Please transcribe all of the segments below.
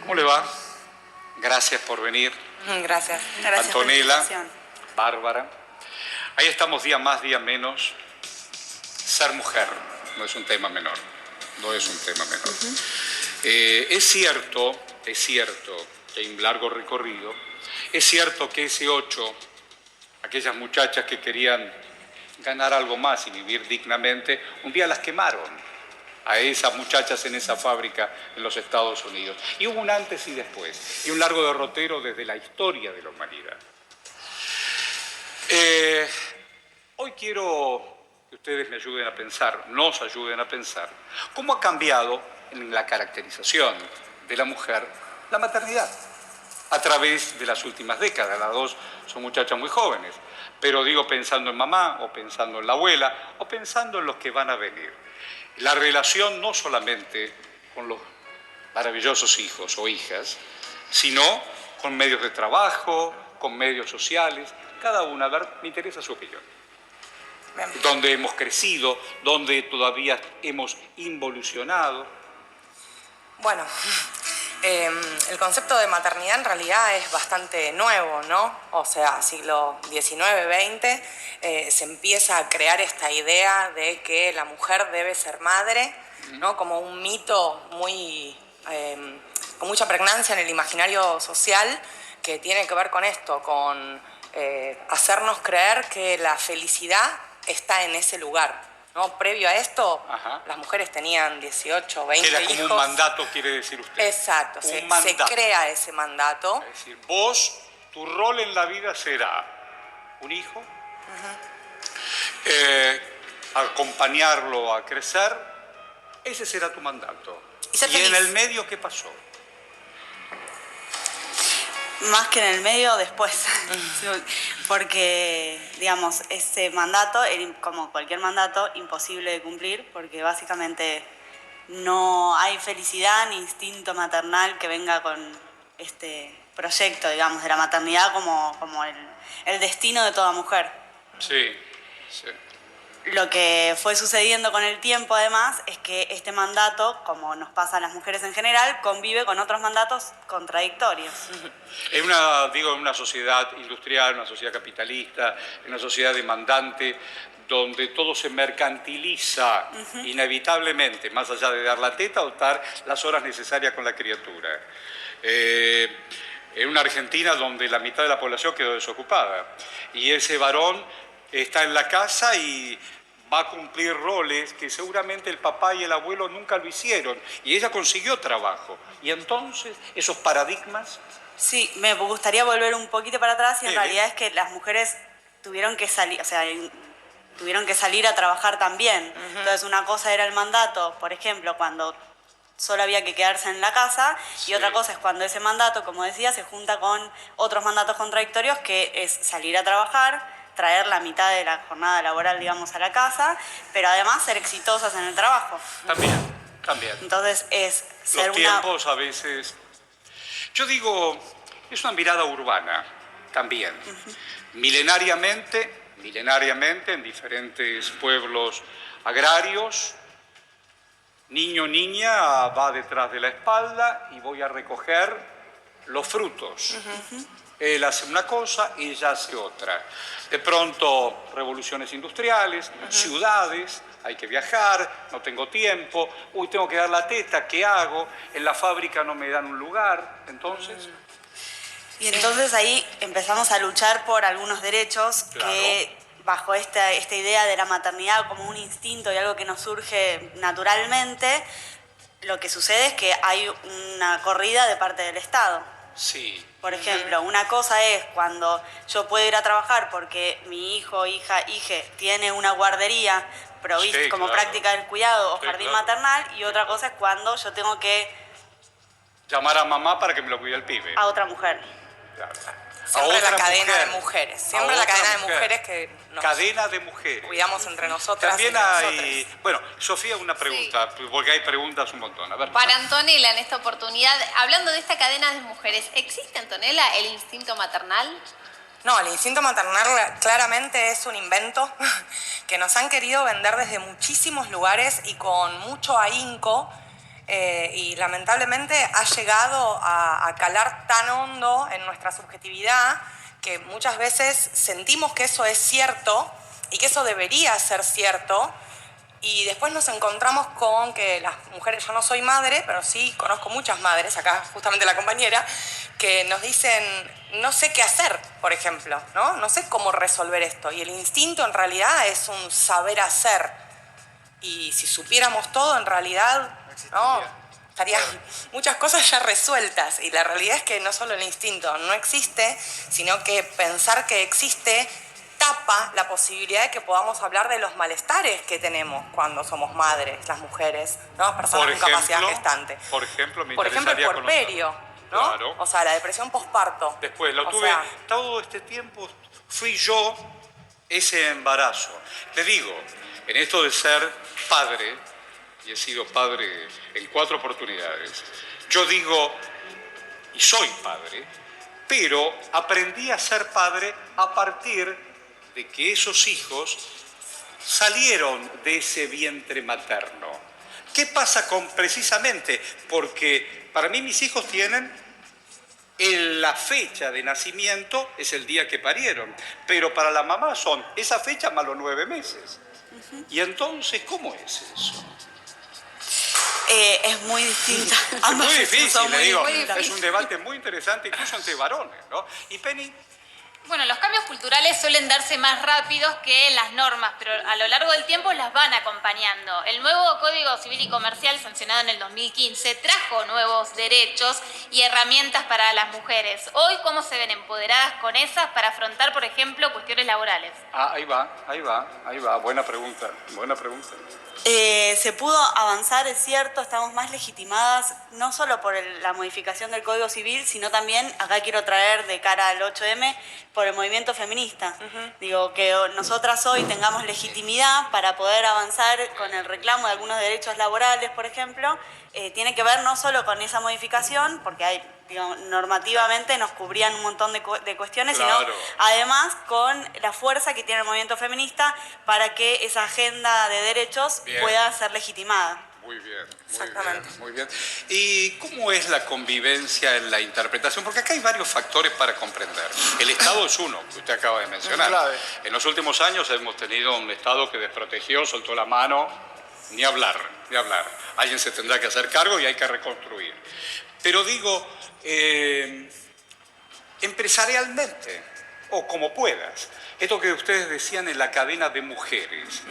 ¿Cómo le va? Gracias por venir. Gracias. Gracias Antonella, por la invitación. Bárbara. Ahí estamos día más, día menos. Ser mujer no es un tema menor. No es un tema menor. Es cierto que hay un largo recorrido. Es cierto que ese 8, aquellas muchachas que querían ganar algo más y vivir dignamente, un día las quemaron a esas muchachas en esa fábrica en los Estados Unidos. Y hubo un antes y después, y un largo derrotero desde la historia de la humanidad. Hoy quiero que ustedes me ayuden a pensar, nos ayuden a pensar, cómo ha cambiado en la caracterización de la mujer la maternidad a través de las últimas décadas. Las dos son muchachas muy jóvenes, pero digo pensando en mamá, o pensando en la abuela, o pensando en los que van a venir. La relación no solamente con los maravillosos hijos o hijas, sino con medios de trabajo, con medios sociales, cada una. A ver, me interesa su opinión. Bien. Donde hemos crecido, donde todavía hemos involucionado. Bueno, el concepto de maternidad en realidad es bastante nuevo, ¿no? O sea, siglo XIX, XX, se empieza a crear esta idea de que la mujer debe ser madre, ¿no? Como un mito con mucha pregnancia en el imaginario social, que tiene que ver con esto, con hacernos creer que la felicidad está en ese lugar, ¿no? Previo a esto, las mujeres tenían 18, 20 Era hijos. como un mandato, quiere decir usted. Exacto, se crea ese mandato. Es decir, vos, tu rol en la vida será un hijo, acompañarlo a crecer, ese será tu mandato. Y en el medio, ¿qué pasó? Más que en el medio, después. Porque, digamos, ese mandato, como cualquier mandato, imposible de cumplir, porque básicamente no hay felicidad ni instinto maternal que venga con este proyecto, digamos, de la maternidad como el destino de toda mujer. Sí, sí. Lo que fue sucediendo con el tiempo, además, es que este mandato, como nos pasa a las mujeres en general, convive con otros mandatos contradictorios. En una sociedad industrial, una sociedad capitalista, una sociedad demandante, donde todo se mercantiliza inevitablemente, más allá de dar la teta o dar las horas necesarias con la criatura. En una Argentina donde la mitad de la población quedó desocupada y ese varón está en la casa y va a cumplir roles que seguramente el papá y el abuelo nunca lo hicieron, y ella consiguió trabajo. Y entonces, esos paradigmas... Sí, me gustaría volver un poquito para atrás, y en realidad es que las mujeres tuvieron que salir, o sea, tuvieron que salir a trabajar también. Entonces, una cosa era el mandato, por ejemplo, cuando solo había que quedarse en la casa, y otra cosa es cuando ese mandato, como decía, se junta con otros mandatos contradictorios, que es salir a trabajar, traer la mitad de la jornada laboral, digamos, a la casa, pero además ser exitosas en el trabajo. También. Entonces es ser los tiempos a veces... Yo digo, es una mirada urbana también. Milenariamente, en diferentes pueblos agrarios, niño, niña va detrás de la espalda y voy a recoger los frutos. Él hace una cosa, ella hace otra. De pronto, revoluciones industriales, ciudades, hay que viajar, no tengo tiempo, tengo que dar la teta, ¿qué hago? En la fábrica no me dan un lugar, entonces... Y entonces ahí empezamos a luchar por algunos derechos que, bajo esta idea de la maternidad como un instinto y algo que nos surge naturalmente, lo que sucede es que hay una corrida de parte del Estado. Sí. Por ejemplo, una cosa es cuando yo puedo ir a trabajar porque mi hijo, hija, hije tiene una guardería provista como práctica del cuidado o jardín maternal, y otra cosa es cuando yo tengo que llamar a mamá para que me lo cuide el pibe. A otra mujer. Claro. Siempre la cadena de mujeres. Siempre la cadena de mujeres que nos cadena de mujeres. Cuidamos entre nosotras. También y hay... nosotras. Bueno, Sofía, una pregunta, porque hay preguntas un montón. A ver. Para Antonella, en esta oportunidad, hablando de esta cadena de mujeres, ¿existe, Antonella, el instinto maternal? No, el instinto maternal claramente es un invento que nos han querido vender desde muchísimos lugares y con mucho ahínco, y lamentablemente ha llegado a calar tan hondo en nuestra subjetividad que muchas veces sentimos que eso es cierto y que eso debería ser cierto. Y después nos encontramos con que las mujeres, yo no soy madre, pero sí conozco muchas madres, acá justamente la compañera, que nos dicen, no sé qué hacer, por ejemplo, ¿no? No sé cómo resolver esto. Y el instinto en realidad es un saber hacer. Y si supiéramos todo, en realidad, ¿no? Estarían muchas cosas ya resueltas. Y la realidad es que no solo el instinto no existe, sino que pensar que existe tapa la posibilidad de que podamos hablar de los malestares que tenemos cuando somos madres, las mujeres, ¿no? Personas con capacidad gestante. Por ejemplo, el puerperio, ¿no? Claro. O sea, la depresión posparto. Después, todo este tiempo fui yo ese embarazo. Le digo, en esto de ser padre, y he sido padre en 4 oportunidades, yo digo, y soy padre, pero aprendí a ser padre a partir de que esos hijos salieron de ese vientre materno. ¿Qué pasa precisamente? Porque para mí mis hijos tienen la fecha de nacimiento, es el día que parieron, pero para la mamá son esa fecha más los 9 meses. Y entonces, ¿cómo es eso? Es muy distinta. Es muy difícil, le digo. Es un debate muy interesante, incluso entre varones, ¿no? Y Penny. Bueno, los cambios culturales suelen darse más rápidos que las normas, pero a lo largo del tiempo las van acompañando. El nuevo Código Civil y Comercial, sancionado en el 2015, trajo nuevos derechos y herramientas para las mujeres. Hoy, ¿cómo se ven empoderadas con esas para afrontar, por ejemplo, cuestiones laborales? Ahí va. Buena pregunta. Se pudo avanzar, es cierto, estamos más legitimadas, no solo por la modificación del Código Civil, sino también, acá quiero traer de cara al 8M, por el movimiento feminista. Digo, que nosotras hoy tengamos legitimidad para poder avanzar con el reclamo de algunos derechos laborales, por ejemplo, tiene que ver no solo con esa modificación, porque hay, digamos, normativamente nos cubrían un montón de cuestiones, claro, sino además con la fuerza que tiene el movimiento feminista para que esa agenda de derechos pueda ser legitimada. Muy bien, Exactamente. Muy bien. ¿Y cómo es la convivencia en la interpretación? Porque acá hay varios factores para comprender. El Estado es uno, que usted acaba de mencionar. En los últimos años hemos tenido un Estado que desprotegió, soltó la mano, ni hablar. Alguien se tendrá que hacer cargo y hay que reconstruir. Pero digo, empresarialmente, o como puedas, esto que ustedes decían en la cadena de mujeres,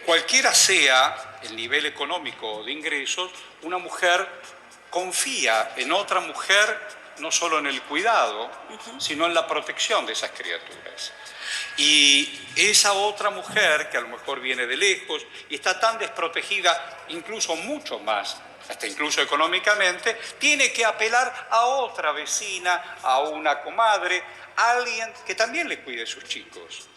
cualquiera sea el nivel económico o de ingresos, una mujer confía en otra mujer no solo en el cuidado, sino en la protección de esas criaturas. Y esa otra mujer, que a lo mejor viene de lejos y está tan desprotegida, incluso mucho más, hasta incluso económicamente, tiene que apelar a otra vecina, a una comadre, a alguien que también le cuide a sus chicos.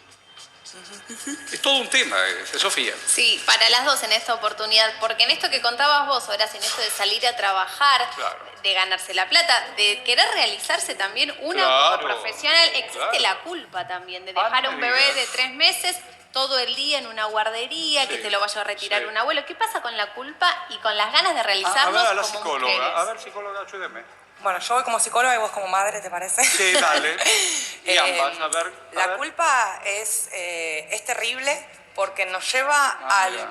Es todo un tema, Sofía. Sí, para las dos en esta oportunidad, porque en esto que contabas vos, Horacio, en esto de salir a trabajar, claro, de ganarse la plata, de querer realizarse también una claro, como profesional, existe claro, la culpa también de dejar a un bebé de 3 meses todo el día en una guardería, que te lo vaya a retirar un abuelo. ¿Qué pasa con la culpa y con las ganas de realizarnos a ver, como psicóloga, mujeres? a ver, psicóloga, ayúdeme. Bueno, yo voy como psicóloga y vos como madre, ¿te parece? Sí, dale. Y ambas, a ver. La culpa es terrible porque nos lleva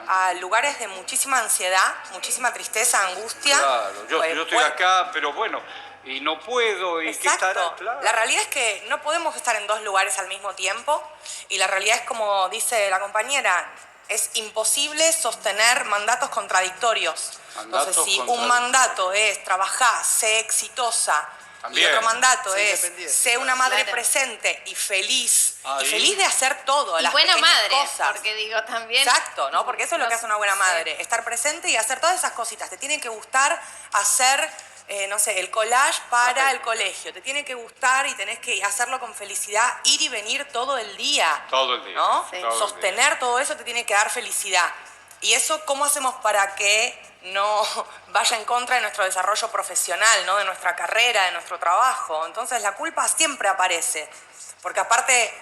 a lugares de muchísima ansiedad, muchísima tristeza, angustia. Claro, yo estoy acá, pero bueno, y no puedo, y exacto. ¿qué estará? Claro. La realidad es que no podemos estar en 2 lugares al mismo tiempo y la realidad es, como dice la compañera, es imposible sostener mandatos contradictorios. Entonces, si un mandato es trabajar, sé exitosa, también, y otro mandato es sé una madre claro, presente y feliz de hacer todo, y las buena pequeñas madre, cosas. Porque digo también... Exacto, ¿no? Porque eso es lo que hace una buena madre, estar presente y hacer todas esas cositas. Te tiene que gustar hacer, no sé, el collage para el colegio. Te tiene que gustar y tenés que hacerlo con felicidad, ir y venir todo el día. Todo el día. ¿No? Sí. Sostener todo eso te tiene que dar felicidad. Y eso, ¿cómo hacemos para que no vaya en contra de nuestro desarrollo profesional, ¿no? De nuestra carrera, de nuestro trabajo? Entonces la culpa siempre aparece. Porque aparte,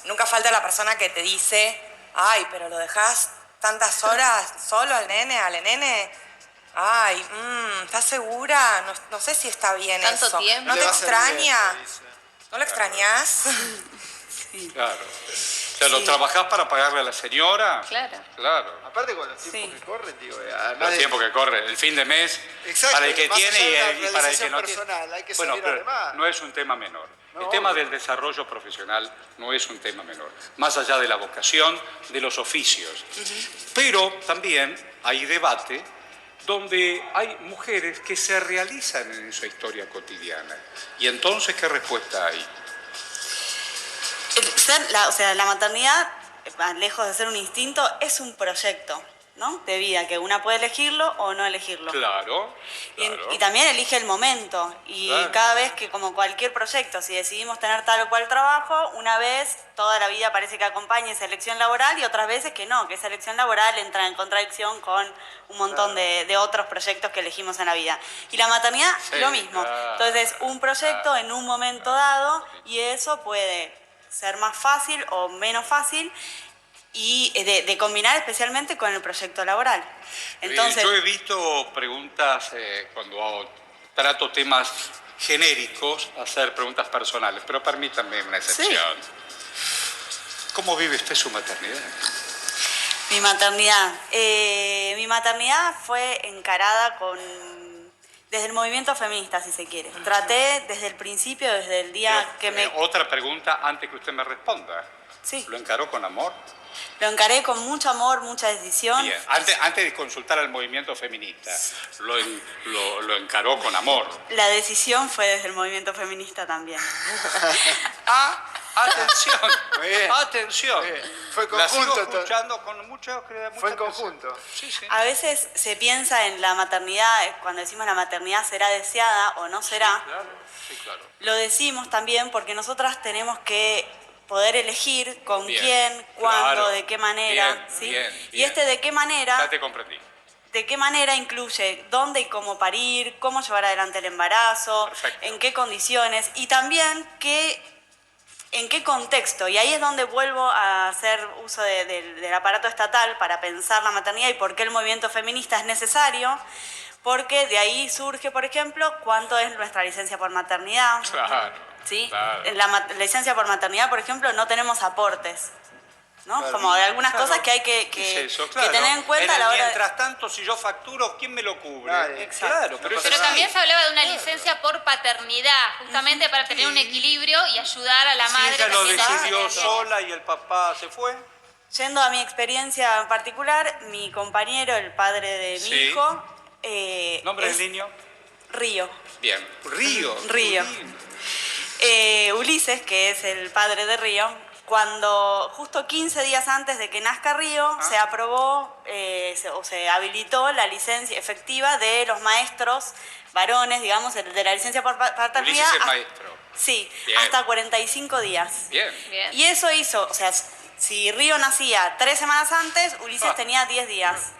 nunca falta la persona que te dice, ay, pero lo dejás tantas horas solo al nene, Ay, ¿estás segura? No sé si está bien ¿Tanto eso. tiempo? ¿No Le te va a hacer extraña? bien, dice. ¿No lo extrañas? Claro. O sea, ¿lo trabajás para pagarle a la señora? Claro. Claro. Aparte con los tiempos Sí. que corren, digo, Los además de- tiempos que corre, el fin de mes, Exacto, para el que más tiene allá de la y para el que realización no personal, tiene. hay que Bueno, salir a pero remar. no es un tema menor. El No, tema obvio. del desarrollo profesional no es un tema menor, más allá de la vocación, de los oficios. Pero también hay debate donde hay mujeres que se realizan en esa historia cotidiana. Y entonces, ¿qué respuesta hay? La maternidad, lejos de ser un instinto, es un proyecto, ¿no? De vida, que una puede elegirlo o no elegirlo. Claro, Y, claro. y también elige el momento. Y Claro. cada vez que, como cualquier proyecto, si decidimos tener tal o cual trabajo, una vez toda la vida parece que acompaña esa elección laboral y otras veces que no, que esa elección laboral entra en contradicción con un montón de otros proyectos que elegimos en la vida. Y la maternidad, Sí, lo mismo. claro, Entonces, un proyecto claro, en un momento dado y eso puede ser más fácil o menos fácil y de combinar especialmente con el proyecto laboral. Entonces, Yo he visto preguntas, cuando trato temas genéricos, hacer preguntas personales, pero permítanme una excepción. ¿Cómo vive usted su maternidad? mi maternidad fue encarada desde el movimiento feminista, si se quiere. Traté desde el principio, desde el día Pero, que me... Otra pregunta antes que usted me responda. Sí. ¿Lo encaró con amor? Lo encaré con mucho amor, mucha decisión. Bien. Antes de consultar al movimiento feminista, lo encaró con amor. La decisión fue desde el movimiento feminista también. Atención, Muy bien. atención. Muy bien. Fue La sigo conjunto, escuchando con mucha Fue en atención. conjunto. Sí, sí. A veces se piensa en la maternidad, cuando decimos la maternidad será deseada o no será, Claro, sí, claro. lo decimos también porque nosotras tenemos que poder elegir con Bien, quién, cuándo, claro. de qué manera, Bien, ¿sí? bien, Y bien. de qué manera... Ya te comprendí. ¿De qué manera incluye dónde y cómo parir, cómo llevar adelante el embarazo, Perfecto. en qué condiciones y también en qué contexto? Y ahí es donde vuelvo a hacer uso del aparato estatal para pensar la maternidad y por qué el movimiento feminista es necesario, porque de ahí surge, por ejemplo, cuánto es nuestra licencia por maternidad. Claro. ¿Sí? Claro. En la licencia por maternidad, por ejemplo, no tenemos aportes. ¿No? Claro. Como de algunas Claro. cosas que hay que ¿Qué es eso? que Claro. tener en cuenta a la hora de... Mientras tanto, si yo facturo, ¿quién me lo cubre? Nadie. Exacto. Claro, pero, Pero es también así. se hablaba de una licencia por paternidad, justamente para tener un equilibrio y ayudar a la Si madre ella lo también a decidió tener bien. sola y el papá se fue. Yendo a mi experiencia en particular, mi compañero, el padre de mi Sí. hijo, ¿Nombre es del niño? Río. Bien. Río. Río. Ulises, que es el padre de Río, cuando justo 15 días antes de que nazca Río, se aprobó se habilitó la licencia efectiva de los maestros varones, digamos, de la licencia por paternidad. Ulises es maestro. Sí, Bien. hasta 45 días. Bien. Bien. Y eso hizo, o sea, si Río nacía 3 semanas antes, Ulises tenía 10 días.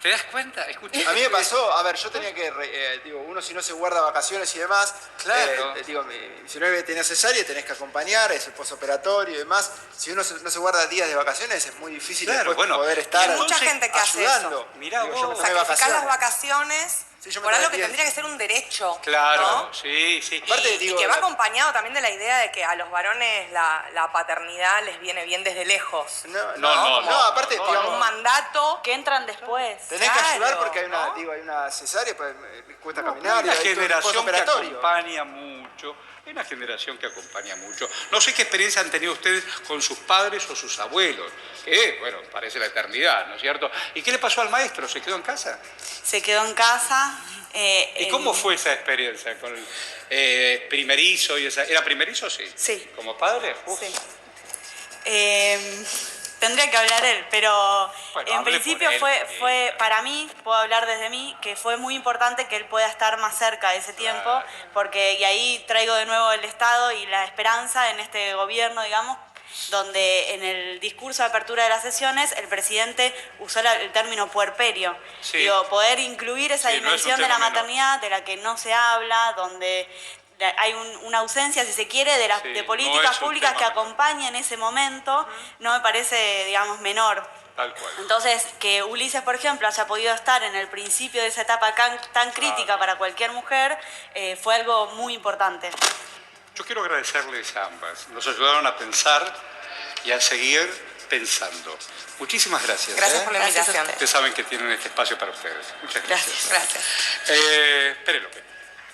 ¿Te das cuenta? Escucha. A mí me pasó, a ver, yo tenía que, digo, uno si no se guarda vacaciones y demás, Claro. digo, si no tenés cesárea tenés que acompañar, es el posoperatorio y demás, si uno no se guarda días de vacaciones es muy difícil Claro, después bueno, poder estar hay mucha gente que hace ayudando. eso. Mirá Digo, yo me vos. tomé Sacrificar las vacaciones. vacaciones Sí, yo me por tomé algo que 10. tendría que ser un derecho. Claro, ¿no? sí, sí. Aparte, Y digo, que va la- acompañado también de la idea de que a los varones la paternidad les viene bien desde lejos. No, aparte, no, Con digamos, un mandato. Que entran después. tenés que ayudar Claro, porque hay una, ¿no? digo, hay una cesárea, pues, cuesta Hay caminar, y una hay todo un generación que posoperatorio. acompaña mucho. Hay una generación que acompaña mucho. No sé qué experiencia han tenido ustedes con sus padres o sus abuelos. Que, bueno, parece la eternidad, ¿no es cierto? ¿Y qué le pasó al maestro? ¿Se quedó en casa? Se quedó en casa. ¿Y cómo fue esa experiencia con el primerizo y esa? ¿Era primerizo? Sí. Sí. ¿Como padre? Uf. Sí. Tendría que hablar él, pero Bueno, en hable principio por él, fue sí. para mí, puedo hablar desde mí, que fue muy importante que él pueda estar más cerca de ese tiempo, Claro. porque y ahí traigo de nuevo el Estado y la esperanza en este gobierno, digamos, donde en el discurso de apertura de las sesiones el presidente usó el término puerperio. Sí. Digo, poder incluir esa Sí, no es un dimensión de la tema menor. maternidad de la que no se habla, donde hay una ausencia, si se quiere, de Sí, de no políticas es un públicas tema que menor. acompañen ese momento, no me parece, digamos, menor. Tal cual. Entonces, que Ulises, por ejemplo, haya podido estar en el principio de esa etapa tan crítica para cualquier mujer, fue algo muy importante. Yo quiero agradecerles a ambas. Nos ayudaron a pensar y a seguir pensando. Muchísimas gracias. Gracias por la Gracias a invitación. ustedes. Ustedes saben que tienen este espacio para ustedes. Muchas gracias. Gracias. Penélope.